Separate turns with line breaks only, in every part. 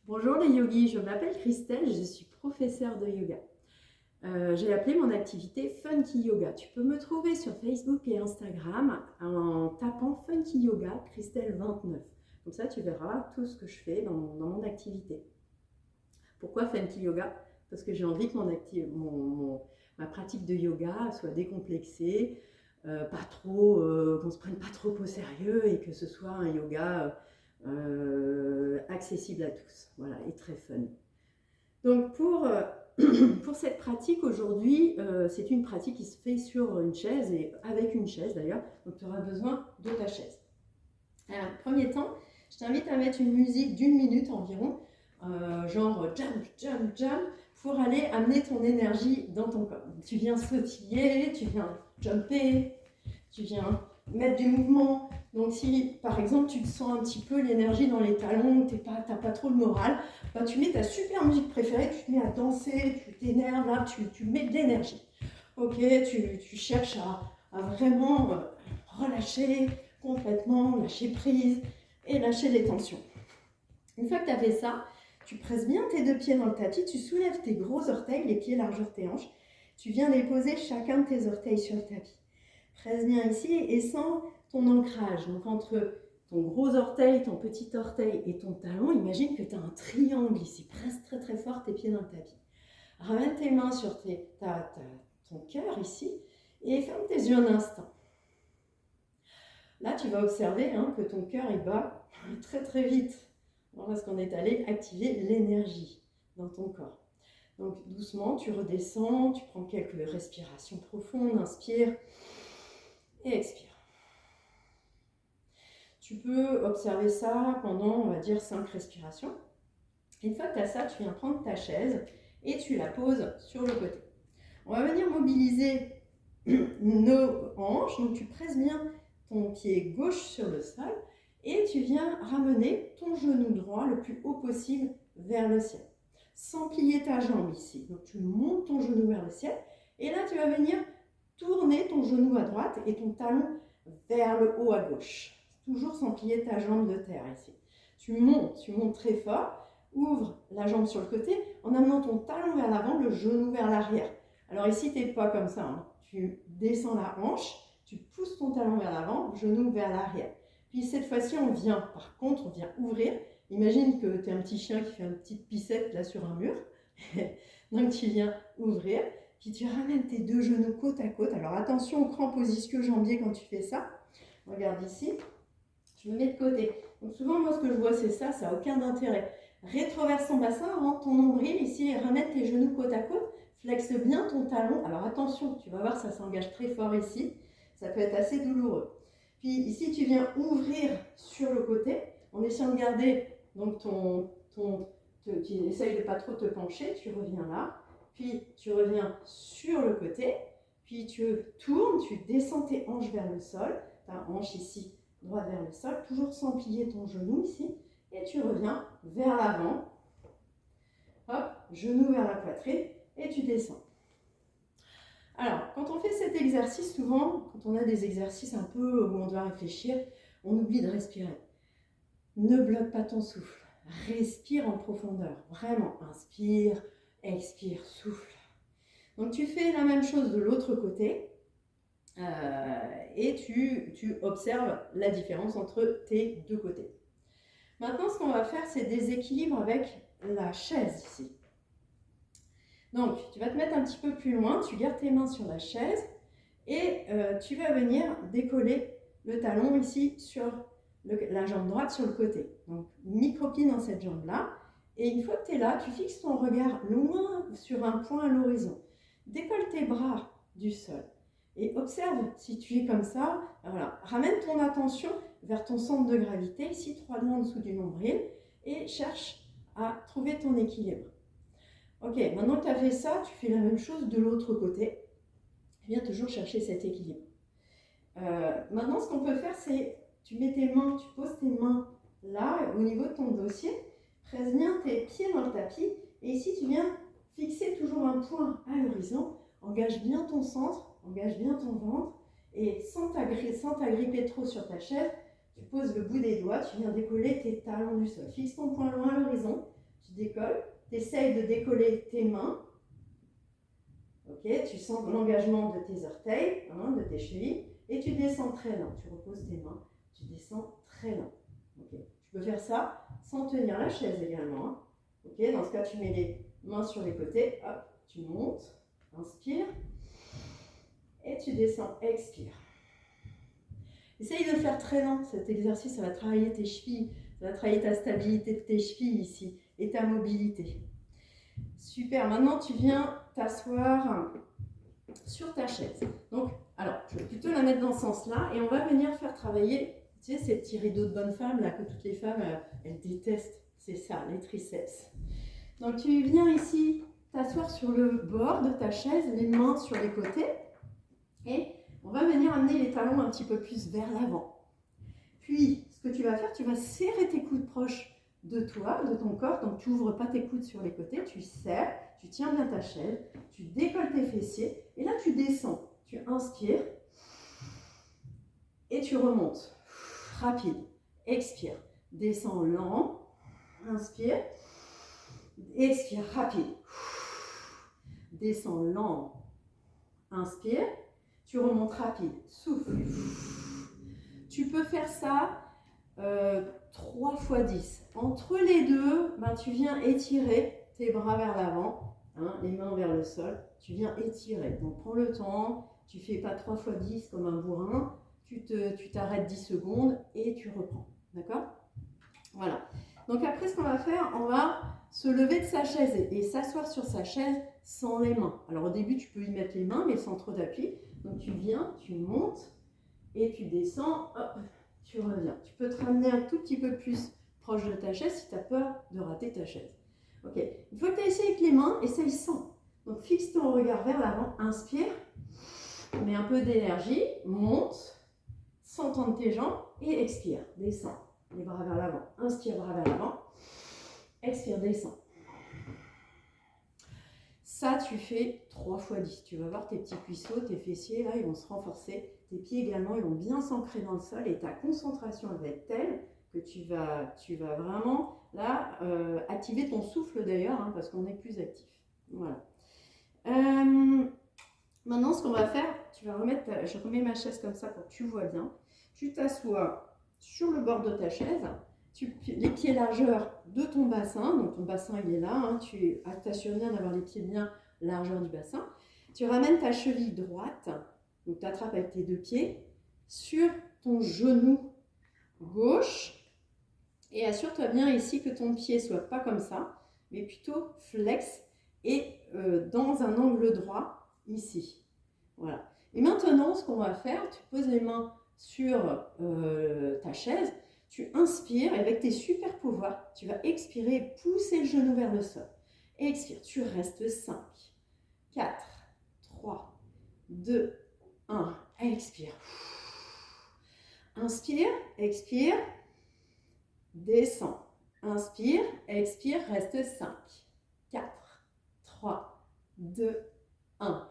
Bonjour les yogis, je m'appelle Christelle, je suis professeure de yoga. J'ai appelé mon activité Funky Yoga. Tu peux me trouver sur Facebook et Instagram en tapant Funky Yoga Christelle29. Comme ça, tu verras tout ce que je fais dans mon activité. Pourquoi Funky Yoga? Parce que j'ai envie que ma pratique de yoga soit décomplexée, pas trop, qu'on ne se prenne pas trop au sérieux et que ce soit un yoga accessible à tous, voilà, et très fun. Donc pour cette pratique aujourd'hui, c'est une pratique qui se fait sur une chaise et avec une chaise d'ailleurs, donc tu auras besoin de ta chaise. Alors, premier temps, je t'invite à mettre une musique d'une minute environ, genre jump, jump, jump, pour aller amener ton énergie dans ton corps. Tu viens sautiller, tu viens jumper, tu viens mettre du mouvement. Donc si par exemple tu te sens un petit peu l'énergie dans les talons, tu n'as pas trop le moral, ben, tu mets ta super musique préférée, tu te mets à danser, tu t'énerves, là, tu mets de l'énergie. Ok, tu cherches à vraiment relâcher complètement, lâcher prise et lâcher les tensions. Une fois que tu as fait ça, tu presses bien tes deux pieds dans le tapis, tu soulèves tes gros orteils, les pieds largeur tes hanches, tu viens déposer chacun de tes orteils sur le tapis. Presse bien ici et sens ton ancrage. Donc entre ton gros orteil, ton petit orteil et ton talon, imagine que tu as un triangle ici. Presse très très fort tes pieds dans le tapis. Ramène tes mains sur ton cœur ici et ferme tes yeux un instant. Là, tu vas observer que ton cœur bat très très vite. Parce qu'on est allé activer l'énergie dans ton corps. Donc doucement, tu redescends, tu prends quelques respirations profondes, inspire et expire. Tu peux observer ça pendant, on va dire, 5 respirations. Une fois que tu as ça, tu viens prendre ta chaise et tu la poses sur le côté. On va venir mobiliser nos hanches, donc tu presses bien ton pied gauche sur le sol et tu viens ramener ton genou droit le plus haut possible vers le ciel, sans plier ta jambe ici. Donc tu montes ton genou vers le ciel et là tu vas venir tourner ton genou à droite et ton talon vers le haut à gauche, toujours sans plier ta jambe de terre ici. Tu montes très fort, ouvre la jambe sur le côté en amenant ton talon vers l'avant, le genou vers l'arrière. Alors ici, tu n'es pas comme ça, tu descends la hanche, tu pousses ton talon vers l'avant, genou vers l'arrière. Puis cette fois-ci, on vient ouvrir. Imagine que tu es un petit chien qui fait une petite pissette là sur un mur. Donc tu viens ouvrir, puis tu ramènes tes deux genoux côte à côte. Alors attention aux crampes aux ischio-jambiers quand tu fais ça. Regarde ici, je me mets de côté. Donc souvent, moi, ce que je vois, c'est ça n'a aucun intérêt. Rétroverse ton bassin, rentre ton nombril ici et ramène tes genoux côte à côte. Flexe bien ton talon. Alors attention, tu vas voir, ça s'engage très fort ici. Ça peut être assez douloureux. Puis ici, tu viens ouvrir sur le côté en essayant de garder donc tu essayes de ne pas trop te pencher. Tu reviens là. Puis tu reviens sur le côté. Puis tu tournes, tu descends tes hanches vers le sol. Ta hanche ici, droite vers le sol. Toujours sans plier ton genou ici. Et tu reviens vers l'avant. Hop, genou vers la poitrine. Et tu descends. Alors, quand on fait cet exercice, souvent, quand on a des exercices un peu où on doit réfléchir, on oublie de respirer. Ne bloque pas ton souffle. Respire en profondeur. Vraiment, inspire, expire, souffle. Donc, tu fais la même chose de l'autre côté et tu observes la différence entre tes deux côtés. Maintenant, ce qu'on va faire, c'est des équilibres avec la chaise ici. Donc, tu vas te mettre un petit peu plus loin, tu gardes tes mains sur la chaise et tu vas venir décoller le talon ici sur la jambe droite sur le côté. Donc, micro-plie dans cette jambe-là. Et une fois que tu es là, tu fixes ton regard loin sur un point à l'horizon. Décolle tes bras du sol et observe si tu es comme ça. Voilà. Ramène ton attention vers ton centre de gravité, ici 3 doigts en dessous du nombril, et cherche à trouver ton équilibre. Ok, maintenant que tu as fait ça, tu fais la même chose de l'autre côté. Viens toujours chercher cet équilibre. Maintenant, ce qu'on peut faire, c'est tu poses tes mains là, au niveau de ton dossier, presse bien tes pieds dans le tapis, et ici, tu viens fixer toujours un point à l'horizon, engage bien ton centre, engage bien ton ventre, et sans t'agripper trop sur ta chaise, tu poses le bout des doigts, tu viens décoller tes talons du sol. Fixe ton point loin à l'horizon, tu décolles, tu essayes de décoller tes mains. Ok, tu sens l'engagement de tes orteils, hein, de tes chevilles, et tu descends très lent. Tu reposes tes mains, tu descends très lent. Okay. Tu peux faire ça sans tenir la chaise également. Hein. Okay, dans ce cas, tu mets les mains sur les côtés, hop, tu montes, inspire, et tu descends, expire. Essaye de le faire très lent, cet exercice, ça va travailler tes chevilles, ça va travailler ta stabilité de tes chevilles ici, et ta mobilité. Super, maintenant tu viens t'asseoir sur ta chaise. Donc, alors, je vais plutôt la mettre dans ce sens-là, et on va venir faire travailler, tu sais, ces petits rideaux de bonne femme, là, que toutes les femmes, elles détestent, c'est ça, les triceps. Donc, tu viens ici t'asseoir sur le bord de ta chaise, les mains sur les côtés, et on va venir amener les talons un petit peu plus vers l'avant. Puis, ce que tu vas faire, tu vas serrer tes coudes proches de toi, de ton corps. Donc, tu n'ouvres pas tes coudes sur les côtés, tu serres, tu tiens bien ta chaise, tu décolles tes fessiers, et là, tu descends. Tu inspires, et tu remontes. Rapide. Expire. Descends lent. Inspire. Expire. Rapide. Descends lent. Inspire. Tu remontes rapide. Souffle. Tu peux faire ça 3 fois 10. Entre les deux, tu viens étirer tes bras vers l'avant, hein, les mains vers le sol. Tu viens étirer. Donc prends le temps. Tu ne fais pas 3 fois 10 comme un bourrin. Tu t'arrêtes 10 secondes et tu reprends. D'accord? Voilà. Donc après, ce qu'on va faire, on va se lever de sa chaise et s'asseoir sur sa chaise sans les mains. Alors au début, tu peux y mettre les mains, mais sans trop d'appui. Donc tu viens, tu montes et tu descends, hop, tu reviens. Tu peux te ramener un tout petit peu plus proche de ta chaise si tu as peur de rater ta chaise. Ok. Une fois que tu as essayé avec les mains, essaye sans. Donc fixe ton regard vers l'avant, inspire, mets un peu d'énergie, monte, sans tendre tes jambes et expire, descends. Les bras vers l'avant, inspire, bras vers l'avant, expire, descends. Ça, tu fais 3 fois 10. Tu vas voir tes petits cuisseaux, tes fessiers, là, ils vont se renforcer. Tes pieds également, ils vont bien s'ancrer dans le sol et ta concentration va être telle que tu vas vraiment, là, activer ton souffle d'ailleurs, hein, parce qu'on est plus actif. Voilà. Maintenant, ce qu'on va faire, tu vas remettre, je remets ma chaise comme ça pour que tu vois bien. Tu t'assois sur le bord de ta chaise, les pieds largeur de ton bassin, donc ton bassin il est là, hein, tu t'assures bien d'avoir les pieds bien largeur du bassin. Tu ramènes ta cheville droite, donc tu attrapes avec tes 2 pieds, sur ton genou gauche, et assure-toi bien ici que ton pied soit pas comme ça, mais plutôt flex et dans un angle droit ici. Voilà. Et maintenant, ce qu'on va faire, tu poses les mains sur ta chaise, tu inspires et avec tes super pouvoirs, tu vas expirer et pousser le genou vers le sol. Expire, tu restes 5, 4, 3, 2, 1. Expire. Inspire, expire, descends. Inspire, expire, reste 5, 4, 3, 2, 1.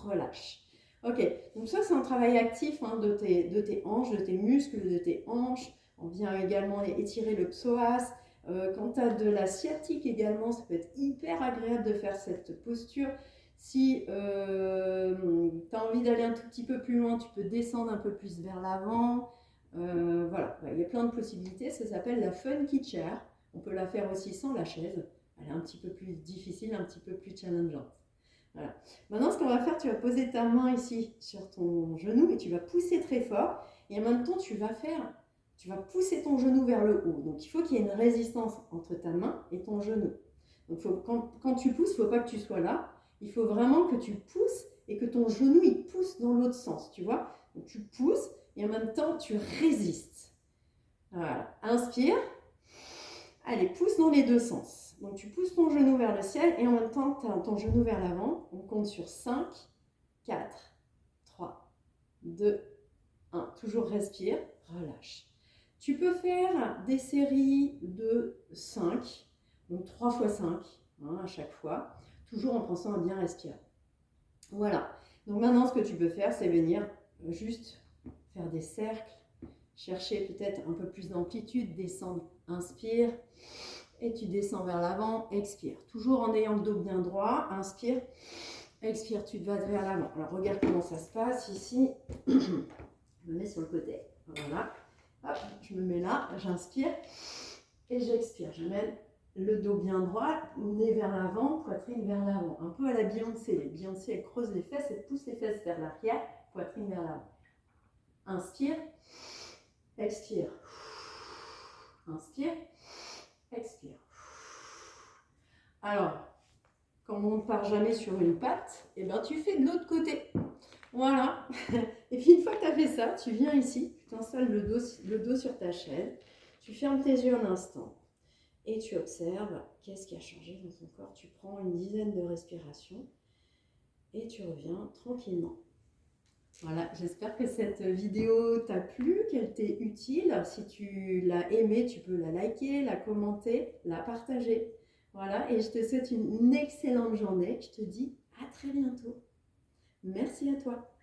Relâche. Ok, donc ça c'est un travail actif hein, de tes hanches, de tes muscles, de tes hanches. On vient également étirer le psoas. Quand tu as de la sciatique également, ça peut être hyper agréable de faire cette posture. Si tu as envie d'aller un tout petit peu plus loin, tu peux descendre un peu plus vers l'avant. Voilà, il y a plein de possibilités. Ça s'appelle la funky chair. On peut la faire aussi sans la chaise. Elle est un petit peu plus difficile, un petit peu plus challengeante. Voilà. Maintenant, ce qu'on va faire, tu vas poser ta main ici sur ton genou et tu vas pousser très fort. Et en même temps, tu vas pousser ton genou vers le haut. Donc, il faut qu'il y ait une résistance entre ta main et ton genou. Donc, quand tu pousses, il ne faut pas que tu sois là. Il faut vraiment que tu pousses et que ton genou il pousse dans l'autre sens. Tu vois? Donc, tu pousses et en même temps, tu résistes. Voilà. Inspire. Allez, pousse dans les deux sens. Donc, tu pousses ton genou vers le ciel et en même temps, tu as ton genou vers l'avant. On compte sur 5, 4, 3, 2, 1. Toujours respire, relâche. Tu peux faire des séries de 5, donc 3 fois 5 hein, à chaque fois, toujours en pensant à bien respirer. Voilà. Donc maintenant, ce que tu peux faire, c'est venir juste faire des cercles, chercher peut-être un peu plus d'amplitude, descendre, inspire, Et tu descends vers l'avant, expire. Toujours en ayant le dos bien droit, inspire, expire, tu te vas vers l'avant. Alors regarde comment ça se passe ici. Je me mets sur le côté. Voilà. Hop, je me mets là, j'inspire et j'expire. Je mets le dos bien droit, nez vers l'avant, poitrine vers l'avant. Un peu à la Beyoncé. Beyoncé, elle creuse les fesses, elle pousse les fesses vers l'arrière, poitrine vers l'avant. Inspire, expire. Inspire, expire. Alors, comme on ne part jamais sur une patte, et ben tu fais de l'autre côté. Voilà. Et puis une fois que tu as fait ça, tu viens ici, tu t'installes le dos sur ta chaise, tu fermes tes yeux un instant et tu observes qu'est-ce qui a changé dans ton corps. Tu prends une dizaine de respirations et tu reviens tranquillement. Voilà, j'espère que cette vidéo t'a plu, qu'elle t'est utile. Si tu l'as aimée, tu peux la liker, la commenter, la partager. Voilà, et je te souhaite une excellente journée. Je te dis à très bientôt. Merci à toi.